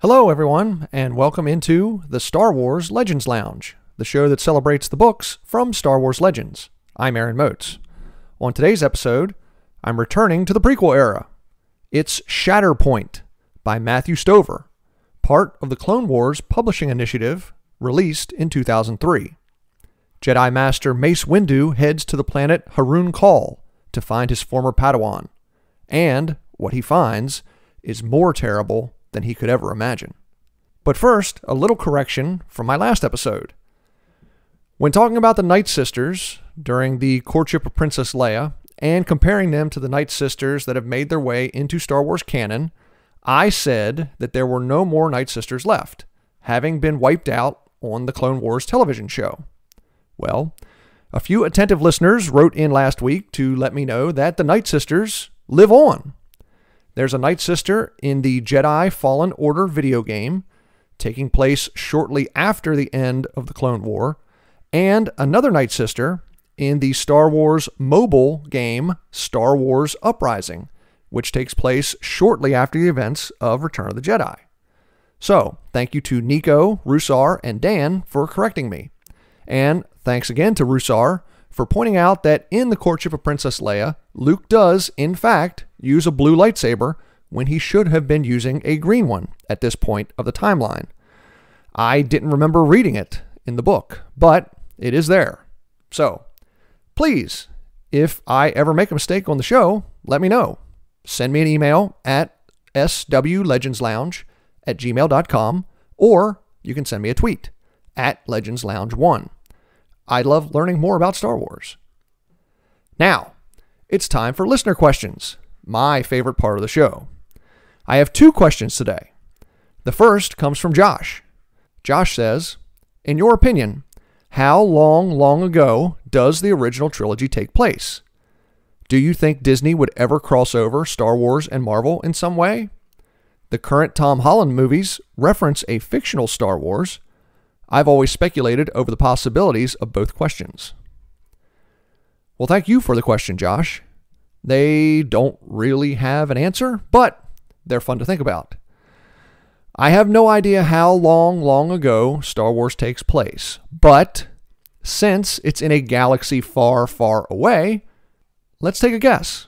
Hello, everyone, and welcome into the Star Wars Legends Lounge, the show that celebrates the books from Star Wars Legends. I'm Aaron Motes. On today's episode, I'm returning to the prequel era. It's Shatterpoint by Matthew Stover, part of the Clone Wars publishing initiative released in 2003. Jedi Master Mace Windu heads to the planet Harun Kal to find his former Padawan, and what he finds is more terrible than he could ever imagine. But first, a little correction from my last episode. When talking about the Night Sisters during the courtship of Princess Leia and comparing them to the Night Sisters that have made their way into Star Wars canon, I said that there were no more Night Sisters left, having been wiped out on the Clone Wars television show. Well, a few attentive listeners wrote in last week to let me know that the Night Sisters live on. There's a Night Sister in the Jedi Fallen Order video game, taking place shortly after the end of the Clone War, and another Night Sister in the Star Wars mobile game Star Wars Uprising, which takes place shortly after the events of Return of the Jedi. So, thank you to Nico, Rusar, and Dan for correcting me. And thanks again to Rusar for pointing out that in the courtship of Princess Leia, Luke does, in fact, use a blue lightsaber when he should have been using a green one at this point of the timeline. I didn't remember reading it in the book, but it is there. So, please, if I ever make a mistake on the show, let me know. Send me an email at swlegendslounge@gmail.com, or you can send me a tweet at legendslounge1. I love learning more about Star Wars. Now, it's time for listener questions, my favorite part of the show. I have two questions today. The first comes from Josh. Josh says, in your opinion, how long ago does the original trilogy take place? Do you think Disney would ever cross over Star Wars and Marvel in some way? The current Tom Holland movies reference a fictional Star Wars. I've always speculated over the possibilities of both questions. Well, thank you for the question, Josh. They don't really have an answer, but they're fun to think about. I have no idea how long ago Star Wars takes place, but since it's in a galaxy far away, let's take a guess.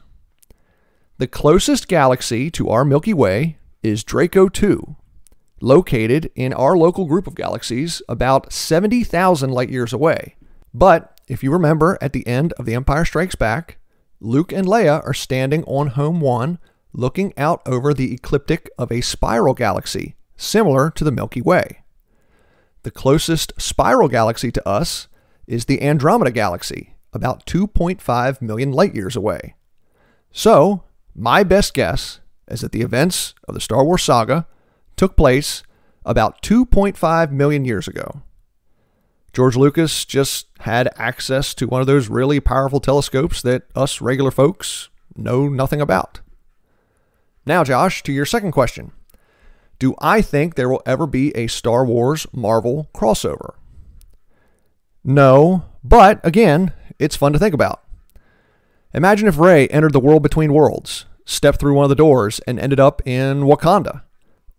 The closest galaxy to our Milky Way is Draco 2. Located in our local group of galaxies about 70,000 light years away. But if you remember at the end of The Empire Strikes Back, Luke and Leia are standing on Home 1 looking out over the ecliptic of a spiral galaxy similar to the Milky Way. The closest spiral galaxy to us is the Andromeda Galaxy, about 2.5 million light years away. So, my best guess is that the events of the Star Wars saga took place about 2.5 million years ago. George Lucas just had access to one of those really powerful telescopes that us regular folks know nothing about. Now, Josh, to your second question. Do I think there will ever be a Star Wars Marvel crossover? No, but again, it's fun to think about. Imagine if Rey entered the world between worlds, stepped through one of the doors, and ended up in Wakanda.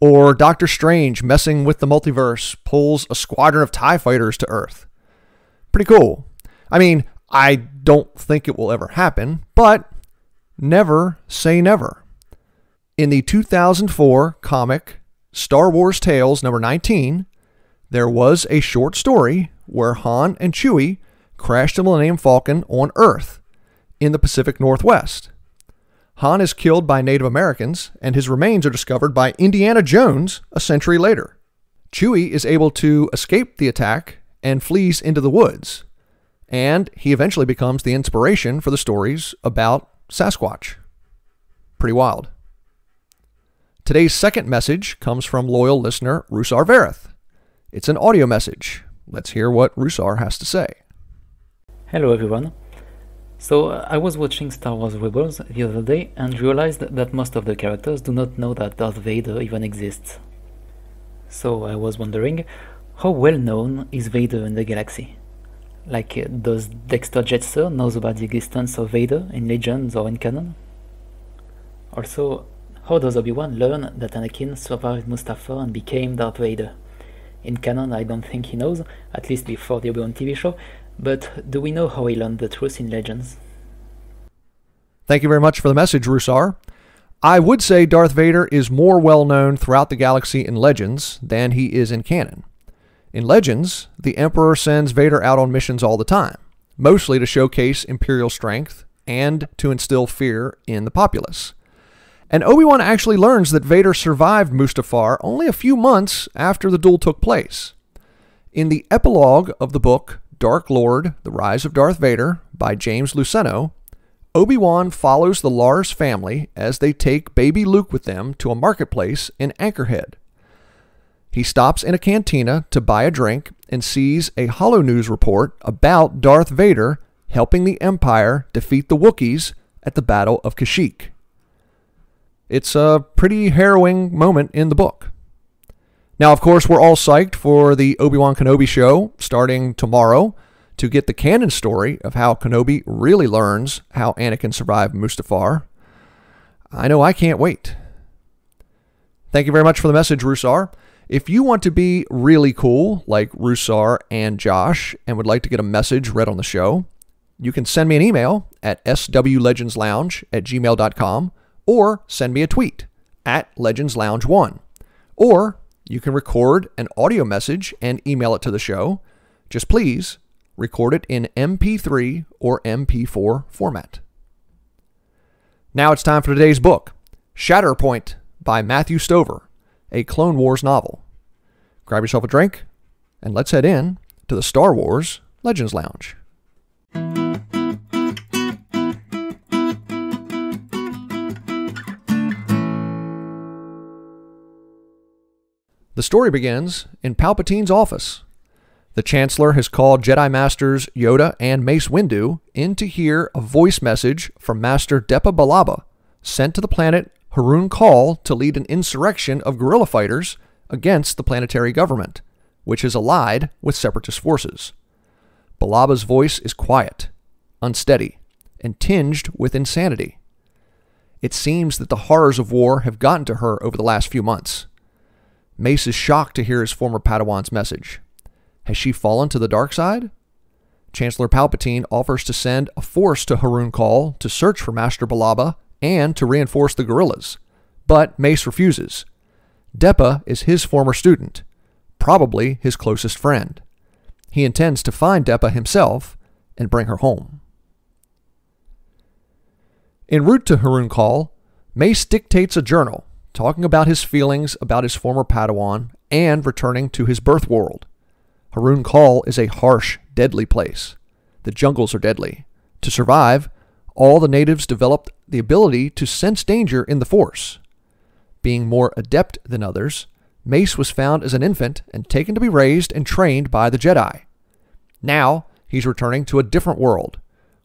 Or Doctor Strange, messing with the multiverse, pulls a squadron of TIE fighters to Earth. Pretty cool. I mean, I don't think it will ever happen, but never say never. In the 2004 comic Star Wars Tales number 19, there was a short story where Han and Chewie crashed the Millennium Falcon on Earth in the Pacific Northwest. Han is killed by Native Americans, and his remains are discovered by Indiana Jones a century later. Chewie is able to escape the attack and flees into the woods, and he eventually becomes the inspiration for the stories about Sasquatch. Pretty wild. Today's second message comes from loyal listener Rusar Verith. It's an audio message. Let's hear what Rusar has to say. Hello everyone. So I was watching Star Wars Rebels the other day and realized that most of the characters do not know that Darth Vader even exists. So I was wondering, how well known is Vader in the galaxy? Like, does Dexter Jetster knows about the existence of Vader in Legends or in canon? Also, How does Obi-Wan learn that Anakin survived Mustafar and became Darth Vader? In canon, I don't think he knows, at least before the Obi-Wan TV show, but do we know how he learned the truth in Legends? Thank you very much for the message, Rusar. I would say Darth Vader is more well-known throughout the galaxy in Legends than he is in canon. In Legends, the Emperor sends Vader out on missions all the time, mostly to showcase Imperial strength and to instill fear in the populace. And Obi-Wan actually learns that Vader survived Mustafar only a few months after the duel took place. In the epilogue of the book Dark Lord, The Rise of Darth Vader by James Luceno, Obi-Wan follows the Lars family as they take baby Luke with them to a marketplace in Anchorhead. He stops in a cantina to buy a drink and sees a HoloNews report about Darth Vader helping the Empire defeat the Wookiees at the Battle of Kashyyyk. It's a pretty harrowing moment in the book. Now, of course, we're all psyched for the Obi-Wan Kenobi show starting tomorrow to get the canon story of how Kenobi really learns how Anakin survived Mustafar. I know I can't wait. Thank you very much for the message, Rusar. If you want to be really cool, like Rusar and Josh, and would like to get a message read on the show, you can send me an email at swlegendslounge@gmail.com or send me a tweet at legendslounge1. Or you can record an audio message and email it to the show. Just please record it in MP3 or MP4 format. Now it's time for today's book, Shatterpoint by Matthew Stover, a Clone Wars novel. Grab yourself a drink and let's head in to the Star Wars Legends Lounge. The story begins in Palpatine's office. The Chancellor has called Jedi Masters Yoda and Mace Windu in to hear a voice message from Master Depa Billaba, sent to the planet Harun Kal to lead an insurrection of guerrilla fighters against the planetary government, which is allied with separatist forces. Bilaba's voice is quiet, unsteady, and tinged with insanity. It seems that the horrors of war have gotten to her over the last few months. Mace is shocked to hear his former Padawan's message. Has she fallen to the dark side? Chancellor Palpatine offers to send a force to Harun Kal to search for Master Billaba and to reinforce the guerrillas, but Mace refuses. Depa is his former student, probably his closest friend. He intends to find Depa himself and bring her home. En route to Harun Kal, Mace dictates a journal talking about his feelings about his former Padawan and returning to his birth world. Harun Kal is a harsh, deadly place. The jungles are deadly. To survive, all the natives developed the ability to sense danger in the Force. Being more adept than others, Mace was found as an infant and taken to be raised and trained by the Jedi. Now, he's returning to a different world,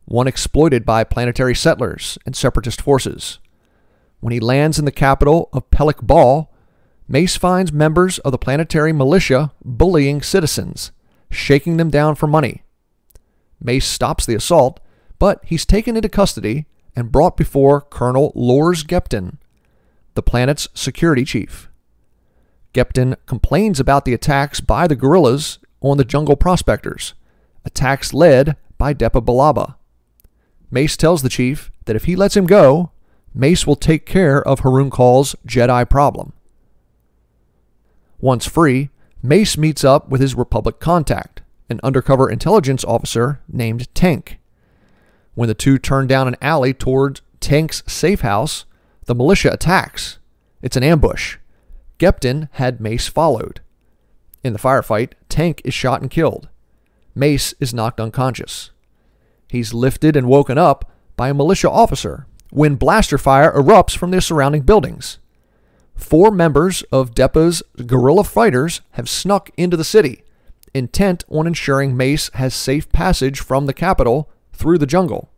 one exploited by planetary settlers and separatist forces. When he lands in the capital of Pelik Bal, Mace finds members of the planetary militia bullying citizens, shaking them down for money. Mace stops the assault, but he's taken into custody and brought before Colonel Lors Gepton, the planet's security chief. Gepton complains about the attacks by the guerrillas on the jungle prospectors, attacks led by Depa Billaba. Mace tells the chief that if he lets him go, Mace will take care of Harun Kal's Jedi problem. Once free, Mace meets up with his Republic contact, an undercover intelligence officer named Tank. When the two turn down an alley toward Tank's safe house, the militia attacks. It's an ambush. Gepton had Mace followed. In the firefight, Tank is shot and killed. Mace is knocked unconscious. He's lifted and woken up by a militia officer when blaster fire erupts from the surrounding buildings. 4 members of Depa's guerrilla fighters have snuck into the city, intent on ensuring Mace has safe passage from the capital through the jungle.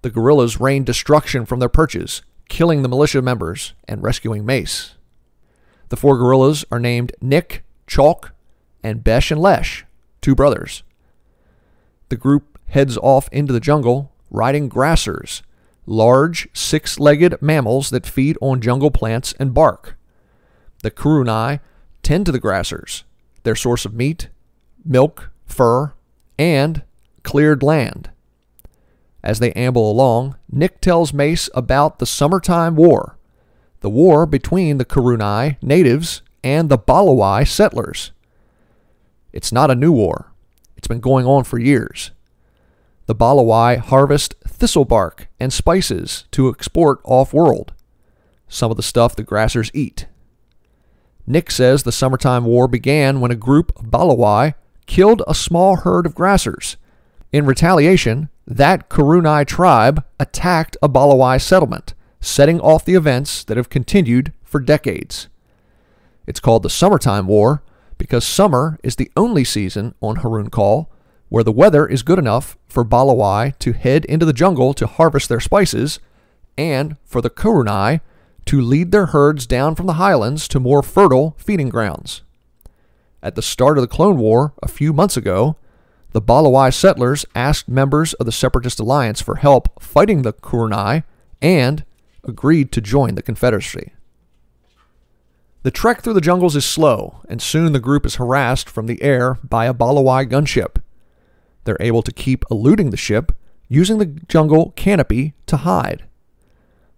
The guerrillas rain destruction from their perches, killing the militia members and rescuing Mace. The 4 guerrillas are named Nick, Chalk, and Besh and Lesh, 2 brothers. The group heads off into the jungle, riding grassers, large, six-legged mammals that feed on jungle plants and bark. The Kurunai tend to the grassers, their source of meat, milk, fur, and cleared land. As they amble along, Nick tells Mace about the Summertime War, the war between the Kurunai natives and the Balawai settlers. It's not a new war. It's been going on for years. The Balawai harvest thistlebark and spices to export off-world, some of the stuff the grassers eat. Nick says the Summertime War began when a group of Balawai killed a small herd of grassers. In retaliation, that Kurunai tribe attacked a Balawai settlement, setting off the events that have continued for decades. It's called the Summertime War because summer is the only season on Harun Call where the weather is good enough for Balawai to head into the jungle to harvest their spices and for the Kurunai to lead their herds down from the highlands to more fertile feeding grounds. At the start of the Clone War a few months ago, the Balawai settlers asked members of the Separatist Alliance for help fighting the Kurunai and agreed to join the Confederacy. The trek through the jungles is slow, and soon the group is harassed from the air by a Balawai gunship. They're able to keep eluding the ship, using the jungle canopy to hide.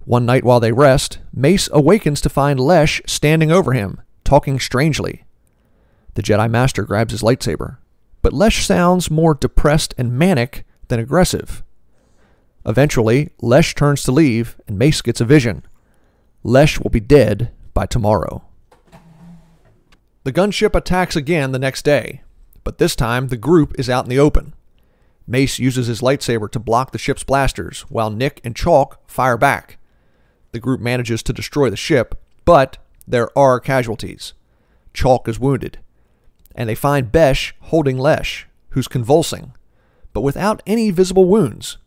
One night while they rest, Mace awakens to find Lesh standing over him, talking strangely. The Jedi Master grabs his lightsaber, but Lesh sounds more depressed and manic than aggressive. Eventually, Lesh turns to leave, and Mace gets a vision. Lesh will be dead by tomorrow. The gunship attacks again the next day, but this time the group is out in the open. Mace uses his lightsaber to block the ship's blasters, while Nick and Chalk fire back. The group manages to destroy the ship, but there are casualties. Chalk is wounded, and they find Besh holding Lesh, who's convulsing, but without any visible wounds.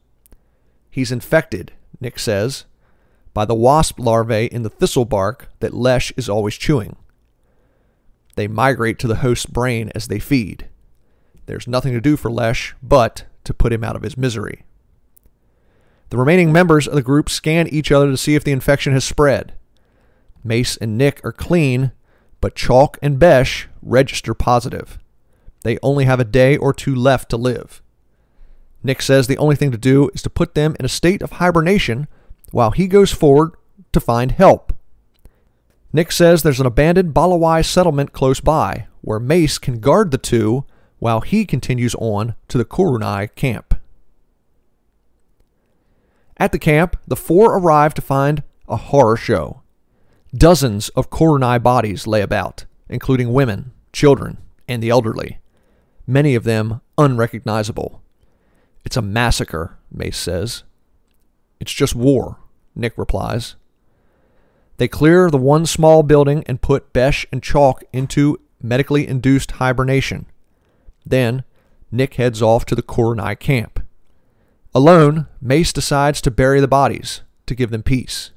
He's infected, Nick says, by the wasp larvae in the thistle bark that Lesh is always chewing. They migrate to the host's brain as they feed. There's nothing to do for Lesh but to put him out of his misery. The remaining members of the group scan each other to see if the infection has spread. Mace and Nick are clean, but Chalk and Besh register positive. They only have a day or two left to live. Nick says the only thing to do is to put them in a state of hibernation while he goes forward to find help. Nick says there's an abandoned Balawai settlement close by where Mace can guard the two while he continues on to the Kurunai camp. At the camp, the four arrive to find a horror show. Dozens of Kurunai bodies lay about, including women, children, and the elderly, many of them unrecognizable. It's a massacre, Mace says. It's just war, Nick replies. They clear the one small building and put Besh and Chalk into medically induced hibernation. Then, Nick heads off to the Kurunai camp. Alone, Mace decides to bury the bodies, to give them peace.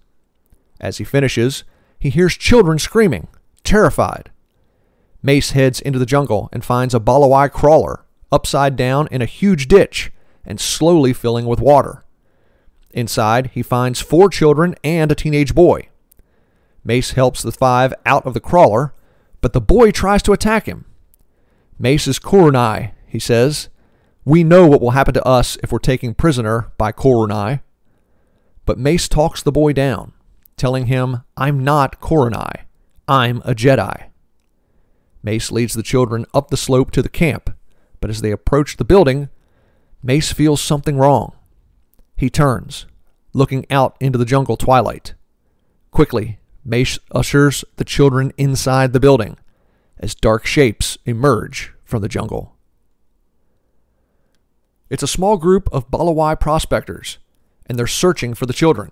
As he finishes, he hears children screaming, terrified. Mace heads into the jungle and finds a Balawai crawler, upside down in a huge ditch, and slowly filling with water. Inside, he finds 4 children and a teenage boy. Mace helps the 5 out of the crawler, but the boy tries to attack him. Mace is Kurunai, he says. We know what will happen to us if we're taken prisoner by Kurunai. But Mace talks the boy down, telling him, I'm not Kurunai. I'm a Jedi. Mace leads the children up the slope to the camp, but as they approach the building, Mace feels something wrong. He turns, looking out into the jungle twilight. Quickly, Mace ushers the children inside the building as dark shapes emerge from the jungle. It's a small group of Balawai prospectors, and they're searching for the children.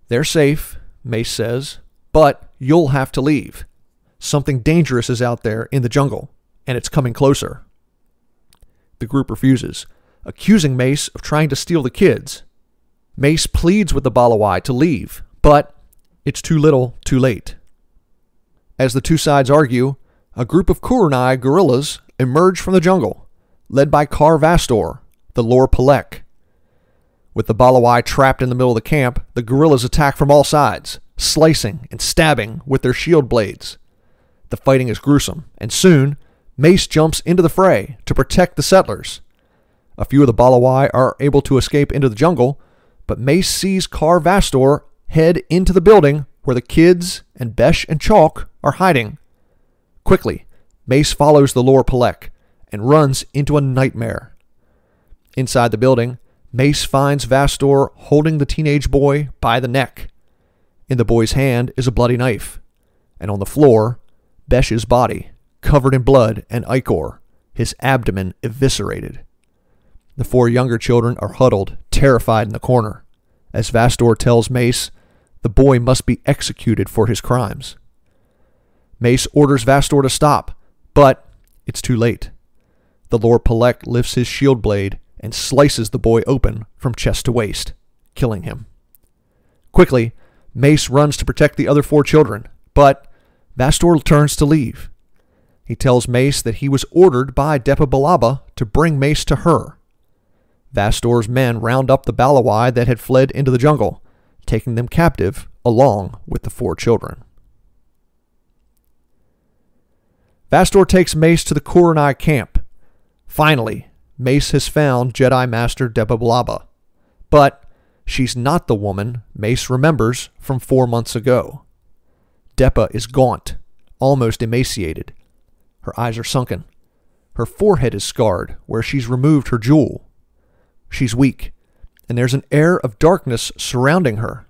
They're safe, Mace says, but you'll have to leave. Something dangerous is out there in the jungle, and it's coming closer. The group refuses, accusing Mace of trying to steal the kids. Mace pleads with the Balawai to leave, but it's too little, too late. As the two sides argue, a group of Kurunai guerrillas emerge from the jungle, led by Kar Vastor, the Lor Palek. With the Balawai trapped in the middle of the camp, the guerrillas attack from all sides, slicing and stabbing with their shield blades. The fighting is gruesome, and soon, Mace jumps into the fray to protect the settlers. A few of the Balawai are able to escape into the jungle, but Mace sees Kar Vastor head into the building where the kids and Besh and Chalk are hiding. Quickly, Mace follows the Lord Pelek and runs into a nightmare. Inside the building, Mace finds Vastor holding the teenage boy by the neck. In the boy's hand is a bloody knife, and on the floor, Besh's body, covered in blood and ichor, his abdomen eviscerated. The 4 younger children are huddled, terrified in the corner, as Vastor tells Mace the boy must be executed for his crimes. Mace orders Vastor to stop, but it's too late. The Lord Pelek lifts his shield blade and slices the boy open from chest to waist, killing him. Quickly, Mace runs to protect the other 4 children, but Vastor turns to leave. He tells Mace that he was ordered by Depa Billaba to bring Mace to her. Vastor's men round up the Balawai that had fled into the jungle, taking them captive along with the 4 children. Vastor takes Mace to the Kuranai camp. Finally, Mace has found Jedi Master Depa Billaba, but she's not the woman Mace remembers from 4 months ago. Depa is gaunt, almost emaciated. Her eyes are sunken. Her forehead is scarred where she's removed her jewel. She's weak, and there's an air of darkness surrounding her.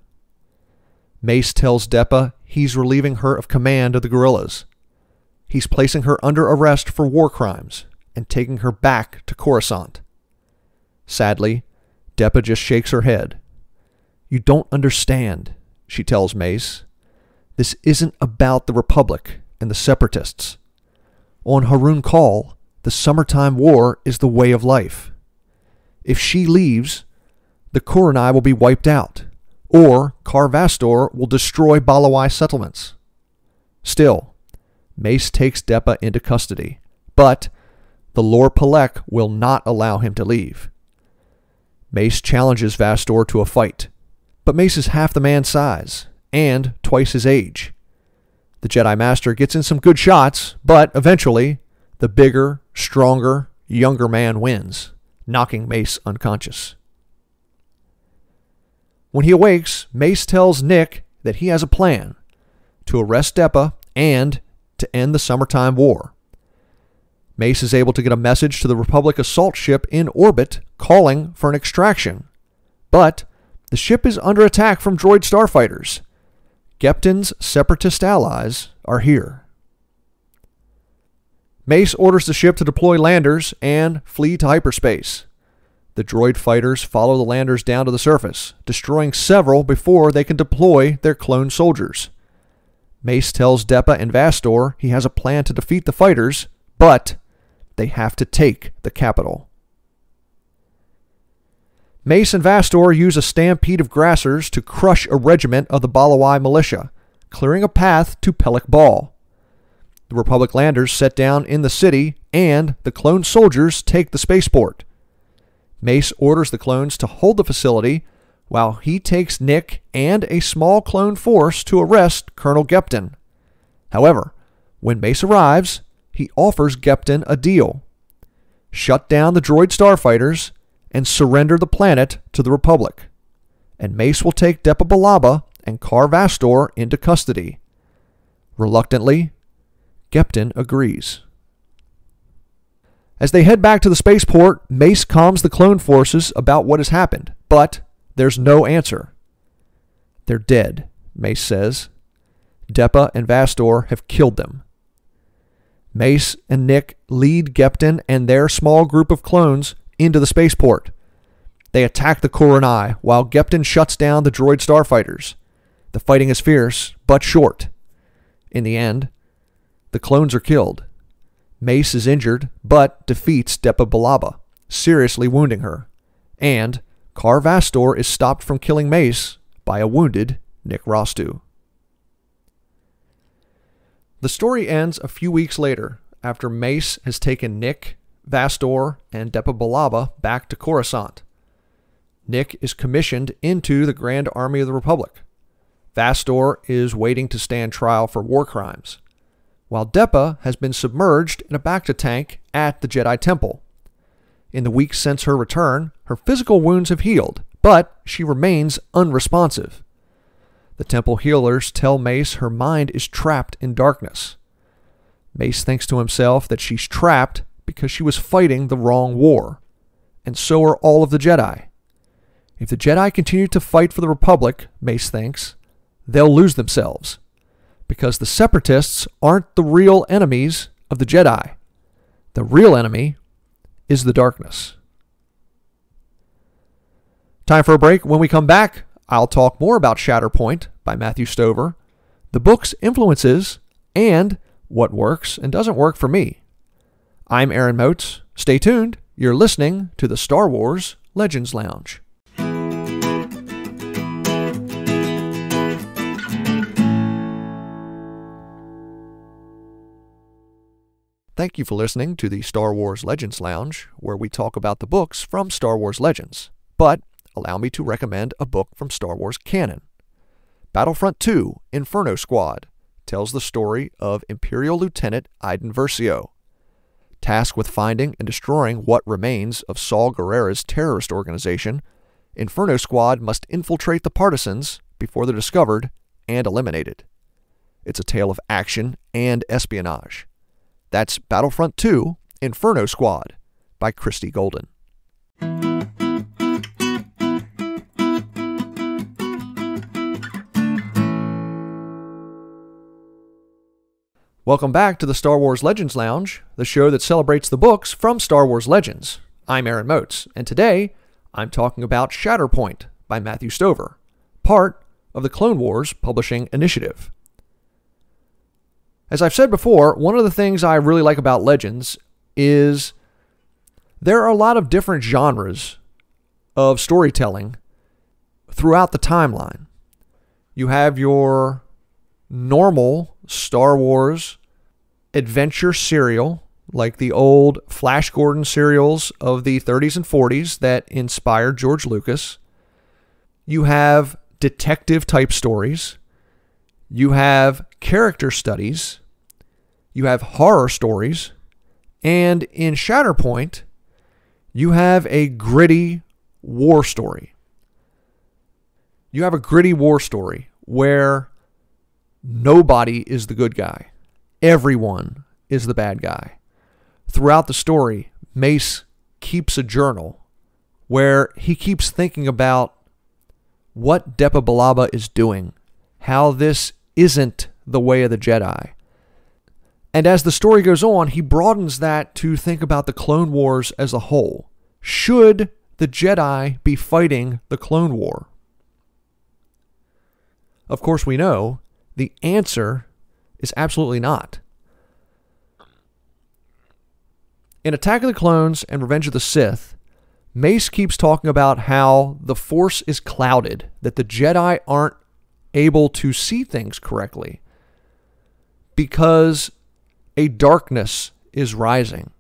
Mace tells Depa he's relieving her of command of the guerrillas. He's placing her under arrest for war crimes and taking her back to Coruscant. Sadly, Depa just shakes her head. "You don't understand," she tells Mace. "This isn't about the Republic and the Separatists. On Harun Kal, the summertime war is the way of life. If she leaves, the Kuranai will be wiped out, or Kar Vastor will destroy Balawai settlements." Still, Mace takes Depa into custody, but the Lord Pelek will not allow him to leave. Mace challenges Vastor to a fight, but Mace is half the man's size and twice his age. The Jedi Master gets in some good shots, but eventually, the bigger, stronger, younger man wins, knocking Mace unconscious. When he awakes, Mace tells Nick that he has a plan to arrest Depa and to end the summertime war. Mace is able to get a message to the Republic assault ship in orbit calling for an extraction, but the ship is under attack from droid starfighters. Gepton's separatist allies are here. Mace orders the ship to deploy landers and flee to hyperspace. The droid fighters follow the landers down to the surface, destroying several before they can deploy their clone soldiers. Mace tells Depa and Vastor he has a plan to defeat the fighters, but they have to take the capital. Mace and Vastor use a stampede of grassers to crush a regiment of the Balawai militia, clearing a path to Pelek Ball. The Republic landers set down in the city, and the clone soldiers take the spaceport. Mace orders the clones to hold the facility while he takes Nick and a small clone force to arrest Colonel Gepton. However, when Mace arrives, he offers Gepton a deal: shut down the droid starfighters and surrender the planet to the Republic, and Mace will take Depa Billaba and Kar Vastor into custody. Reluctantly, Gepton agrees. As they head back to the spaceport, Mace calms the clone forces about what has happened, but there's no answer. "They're dead," Mace says. "Depa and Vastor have killed them." Mace and Nick lead Gepton and their small group of clones into the spaceport. They attack the Kuranai while Gepton shuts down the droid starfighters. The fighting is fierce, but short. In the end, the clones are killed. Mace is injured, but defeats Depa Billaba, seriously wounding her. And Kar Vastor is stopped from killing Mace by a wounded Nick Rostu. The story ends a few weeks later, after Mace has taken Nick, Vastor, and Depa Billaba back to Coruscant. Nick is commissioned into the Grand Army of the Republic. Vastor is waiting to stand trial for war crimes, while Depa has been submerged in a Bacta tank at the Jedi Temple. In the weeks since her return, her physical wounds have healed, but she remains unresponsive. The temple healers tell Mace her mind is trapped in darkness. Mace thinks to himself that she's trapped because she was fighting the wrong war, and so are all of the Jedi. If the Jedi continue to fight for the Republic, Mace thinks, they'll lose themselves, because the Separatists aren't the real enemies of the Jedi. The real enemy is the darkness. Time for a break. When we come back, I'll talk more about Shatterpoint by Matthew Stover, the book's influences, and what works and doesn't work for me. I'm Aaron Motes. Stay tuned. You're listening to the Star Wars Legends Lounge. Thank you for listening to the Star Wars Legends Lounge, where we talk about the books from Star Wars Legends. But allow me to recommend a book from Star Wars canon. Battlefront 2, Inferno Squad, tells the story of Imperial Lieutenant Iden Versio. Tasked with finding and destroying what remains of Saul Guerrera's terrorist organization, Inferno Squad must infiltrate the partisans before they're discovered and eliminated. It's a tale of action and espionage. That's Battlefront 2, Inferno Squad by Christy Golden. Welcome back to the Star Wars Legends Lounge, the show that celebrates the books from Star Wars Legends. I'm Aaron Motes, and today I'm talking about Shatterpoint by Matthew Stover, part of the Clone Wars Publishing Initiative. As I've said before, one of the things I really like about Legends is there are a lot of different genres of storytelling throughout the timeline. You have your normal Star Wars adventure serial, like the old Flash Gordon serials of the 30s and 40s that inspired George Lucas. You have detective-type stories. You have character studies. You have horror stories. And in Shatterpoint, you have a gritty war story. You have a gritty war story where nobody is the good guy. Everyone is the bad guy. Throughout the story, Mace keeps a journal where he keeps thinking about what Depa Billaba is doing, how this isn't the way of the Jedi. And as the story goes on, he broadens that to think about the Clone Wars as a whole. Should the Jedi be fighting the Clone War? Of course, we know the answer is absolutely not. In Attack of the Clones and Revenge of the Sith, Mace keeps talking about how the Force is clouded, that the Jedi aren't able to see things correctly because a darkness is rising.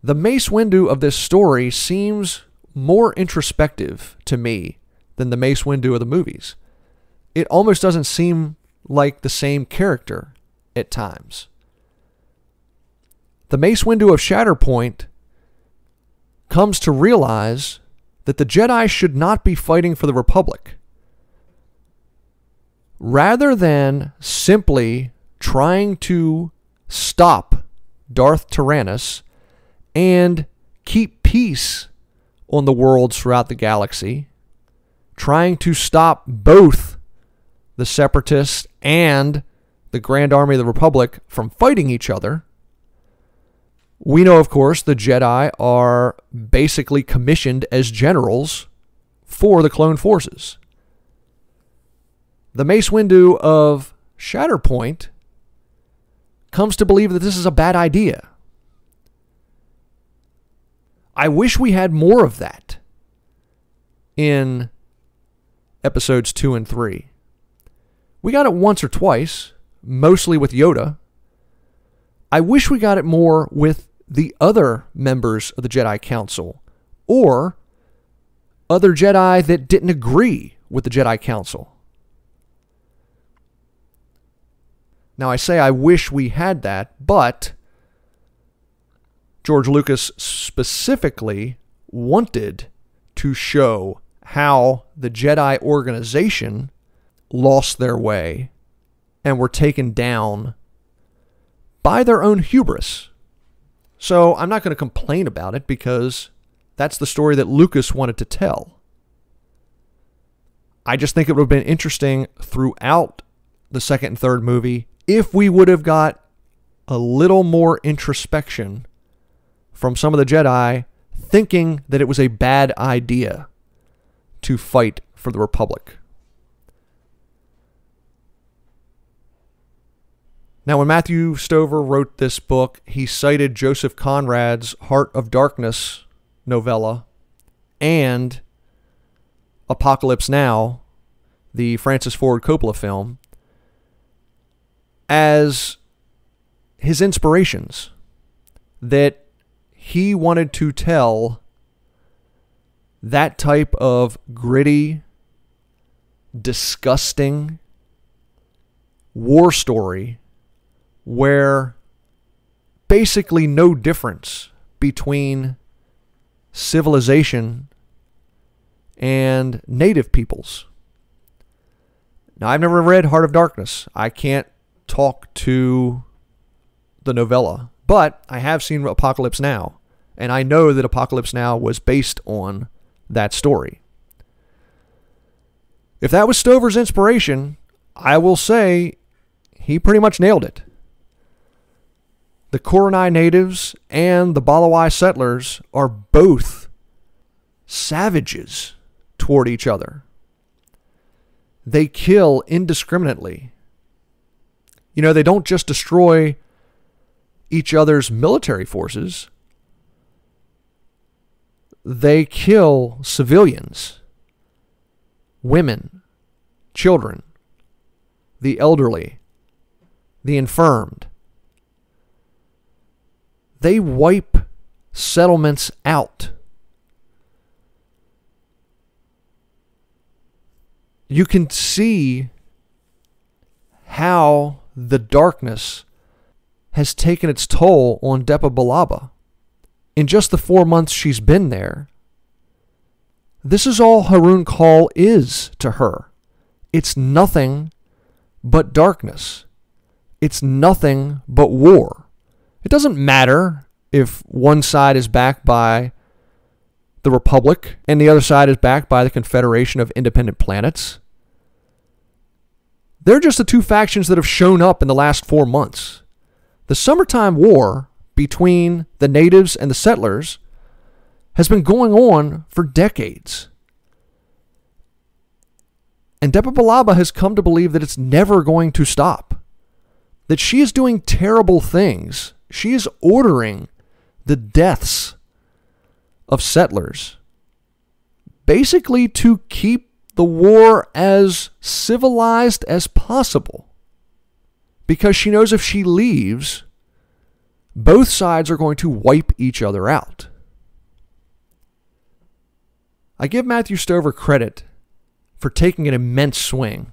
The Mace Windu of this story seems more introspective to me than the Mace Windu of the movies. It almost doesn't seem like the same character at times. The Mace Windu of Shatterpoint comes to realize that the Jedi should not be fighting for the Republic. Rather than simply trying to stop Darth Tyrannus and keep peace on the worlds throughout the galaxy, trying to stop both the Separatists and the Grand Army of the Republic from fighting each other, we know, of course, the Jedi are basically commissioned as generals for the clone forces. The Mace Windu of Shatterpoint comes to believe that this is a bad idea. I wish we had more of that in episodes 2 and 3. We got it once or twice, mostly with Yoda. I wish we got it more with the other members of the Jedi Council, or other Jedi that didn't agree with the Jedi Council. Now, I say I wish we had that, but George Lucas specifically wanted to show how the Jedi organization lost their way and were taken down by their own hubris. So I'm not going to complain about it because that's the story that Lucas wanted to tell. I just think it would have been interesting throughout the second and third movie if we would have got a little more introspection from some of the Jedi thinking that it was a bad idea to fight for the Republic. Now, when Matthew Stover wrote this book, he cited Joseph Conrad's Heart of Darkness novella and Apocalypse Now, the Francis Ford Coppola film, as his inspirations, that he wanted to tell that type of gritty, disgusting war story where basically no difference between civilization and native peoples. Now, I've never read Heart of Darkness. I can't talk to the novella, but I have seen Apocalypse Now, and I know that Apocalypse Now was based on that story. If that was Stover's inspiration, I will say he pretty much nailed it. The Koronai natives and the Balawai settlers are both savages toward each other. They kill indiscriminately. You know, they don't just destroy each other's military forces. They kill civilians, women, children, the elderly, the infirmed. They wipe settlements out. You can see how the darkness has taken its toll on Depa Billaba. In just the 4 months she's been there, this is all Harun Kal is to her. It's nothing but darkness. It's nothing but war. It doesn't matter if one side is backed by the Republic and the other side is backed by the Confederation of Independent Planets. They're just the two factions that have shown up in the last 4 months. The summertime war between the natives and the settlers has been going on for decades. And Depa Billaba has come to believe that it's never going to stop. That she is doing terrible things. She is ordering the deaths of settlers, basically to keep the war as civilized as possible. Because she knows if she leaves, both sides are going to wipe each other out. I give Matthew Stover credit for taking an immense swing.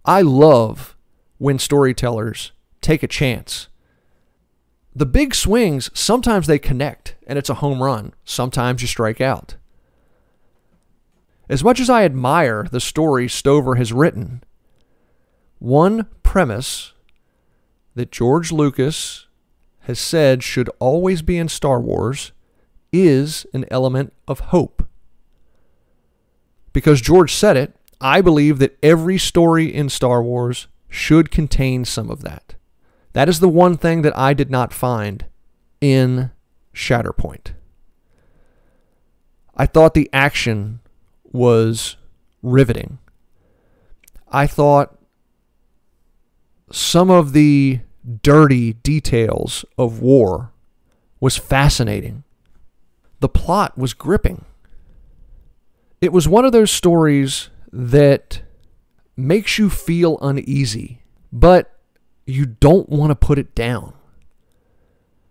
I love when storytellers take a chance. The big swings, sometimes they connect and it's a home run. Sometimes you strike out. As much as I admire the story Stover has written, one premise that George Lucas has said should always be in Star Wars is an element of hope. Because George said it, I believe that every story in Star Wars should contain some of that. That is the one thing that I did not find in Shatterpoint. I thought the action was riveting. I thought some of the dirty details of war was fascinating. The plot was gripping. It was one of those stories that makes you feel uneasy, but you don't want to put it down.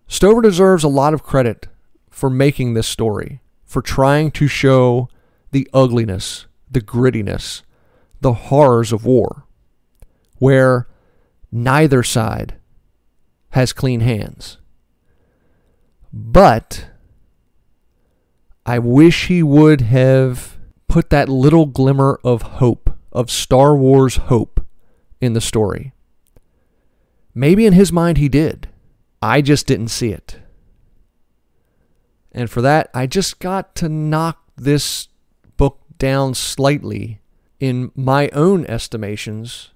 Stover deserves a lot of credit for making this story, for trying to show the ugliness, the grittiness, the horrors of war, where neither side has clean hands. But I wish he would have put that little glimmer of hope, of Star Wars hope, in the story. Maybe in his mind he did. I just didn't see it. And for that, I just got to knock this book down slightly in my own estimations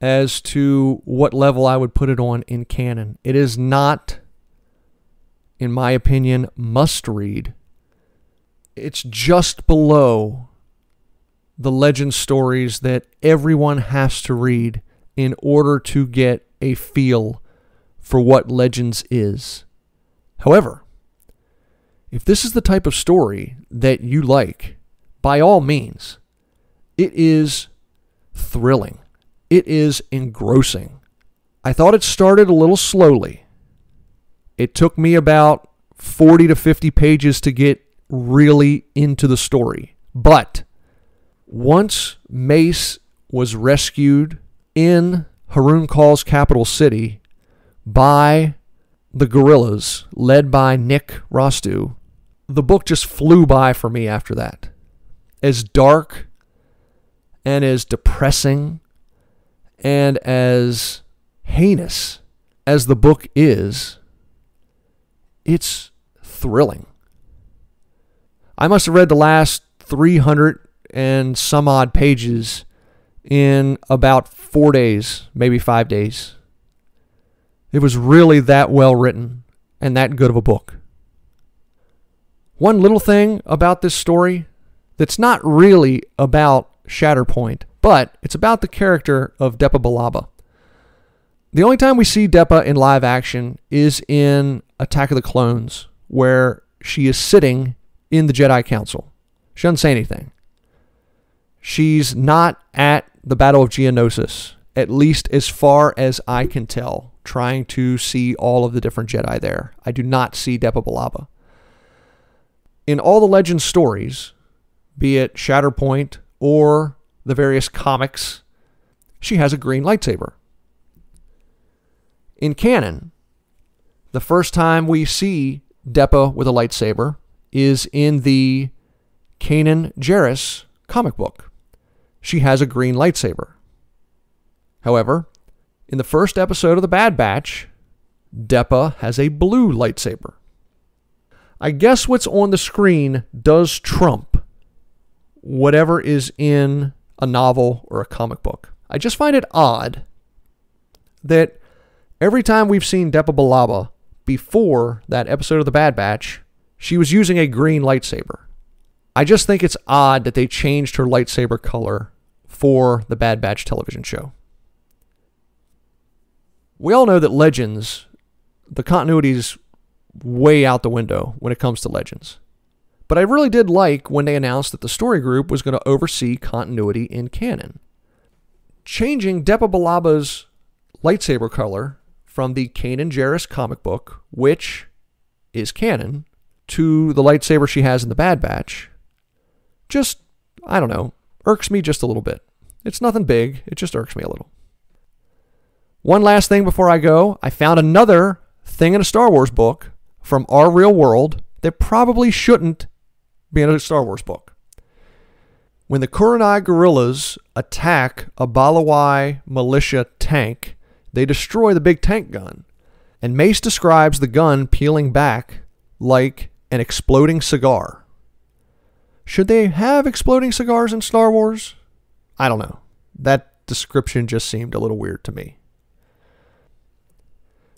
as to what level I would put it on in canon. It is not, in my opinion, must read. It's just below the legend stories that everyone has to read in order to get a feel for what Legends is. However, if this is the type of story that you like, by all means, it is thrilling. It is engrossing. I thought it started a little slowly. It took me about 40 to 50 pages to get really into the story. But once Mace was rescued in Harun Call's capital city by the guerrillas led by Nick Rostu, the book just flew by for me after that. As dark and as depressing and as heinous as the book is, it's thrilling. I must have read the last 300 and some odd pages in about 4 days, maybe 5 days. It was really that well written and that good of a book. One little thing about this story that's not really about Shatterpoint, but it's about the character of Depa Billaba. The only time we see Depa in live action is in Attack of the Clones, where she is sitting in the Jedi Council. She doesn't say anything. She's not at the Battle of Geonosis, at least as far as I can tell, trying to see all of the different Jedi there. I do not see Depa Billaba. In all the Legends stories, be it Shatterpoint or the various comics, she has a green lightsaber. In canon, the first time we see Depa with a lightsaber is in the Kanan Jarrus comic book. She has a green lightsaber. However, in the first episode of The Bad Batch, Depa has a blue lightsaber. I guess what's on the screen does trump whatever is in a novel or a comic book. I just find it odd that every time we've seen Depa Billaba before that episode of The Bad Batch, she was using a green lightsaber. I just think it's odd that they changed her lightsaber color for the Bad Batch television show. We all know that Legends, the continuity's way out the window when it comes to Legends. But I really did like when they announced that the story group was going to oversee continuity in canon. Changing Depa Billaba's lightsaber color from the Kanan Jarrus comic book, which is canon, to the lightsaber she has in the Bad Batch, just, I don't know, irks me just a little bit. It's nothing big, it just irks me a little. One last thing before I go, I found another thing in a Star Wars book from our real world that probably shouldn't be in a Star Wars book. When the Kuranai guerrillas attack a Balawai militia tank, they destroy the big tank gun, and Mace describes the gun peeling back like an exploding cigar. Should they have exploding cigars in Star Wars? I don't know. That description just seemed a little weird to me.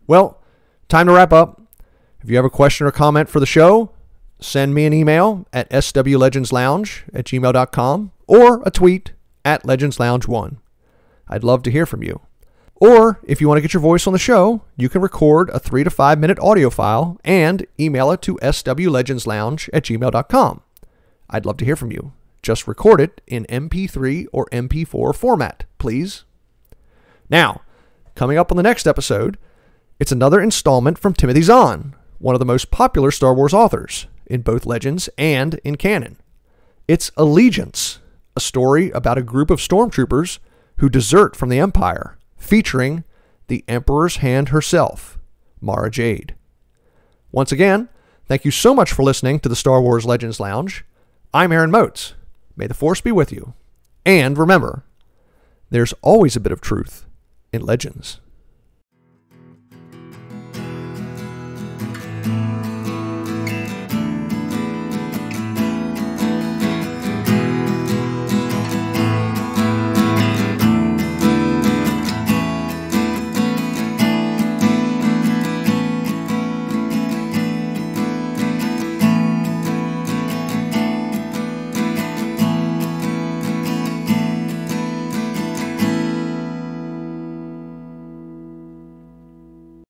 Well, time to wrap up. If you have a question or comment for the show, send me an email at swlegendslounge@gmail.com or a tweet at legendslounge1. I'd love to hear from you. Or if you want to get your voice on the show, you can record a 3 to 5 minute audio file and email it to swlegendslounge@gmail.com. I'd love to hear from you. Just record it in MP3 or MP4 format, please. Now, coming up on the next episode, it's another installment from Timothy Zahn, one of the most popular Star Wars authors in both Legends and in canon. It's Allegiance, a story about a group of stormtroopers who desert from the Empire, featuring the Emperor's Hand herself, Mara Jade. Once again, thank you so much for listening to the Star Wars Legends Lounge. I'm Aaron Motes. May the Force be with you. And remember, there's always a bit of truth in Legends.